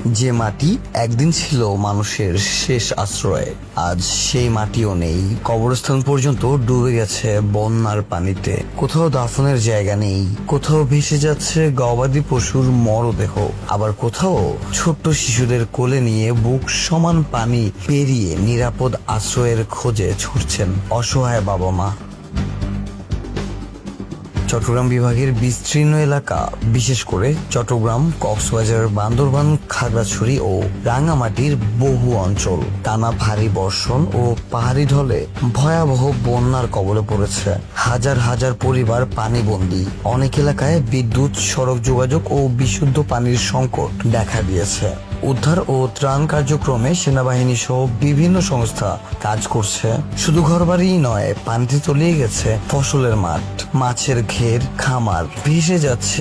যে মাটি একদিন ছিল মানুষের শেষ আশ্রয়, আজ সেই মাটিও নেই। কবরস্থান পর্যন্ত ডুবে গেছে বন্যার পানিতে। কোথাও দাফনের জায়গা নেই, কোথাও ভেসে যাচ্ছে গবাদি পশুর মরদেহ, আবার কোথাও ছোট্ট শিশুদের কোলে নিয়ে বুক সমান পানি পেরিয়ে নিরাপদ আশ্রয়ের খোঁজে ছুটছেন অসহায় বাবা মা। চট্টগ্রাম বিভাগের বিস্তীর্ণ এলাকা, বিশেষ করে চট্টগ্রাম, কক্সবাজার, বান্দরবান, খাগড়াছড়ি ও রাঙ্গামাটির বহু অঞ্চল টানা ভারী বর্ষণ ও পাহাড়ি ঢলে ভয়াবহ বন্যার কবলে পড়েছে। হাজার হাজার পরিবার পানিবন্দী। অনেক এলাকায় বিদ্যুৎ, সড়ক যোগাযোগ ও বিশুদ্ধ পানির সংকট দেখা দিয়েছে। উদ্ধার ও ত্রাণ কার্যক্রমে সেনাবাহিনী সহ বিভিন্ন সংস্থা কাজ করছে। শুধু ঘরবাড়িই নয়, পানিতে তলিয়ে গেছে ফসলের মাঠ, মাছের ঘের, খামার ভেসে যাচ্ছে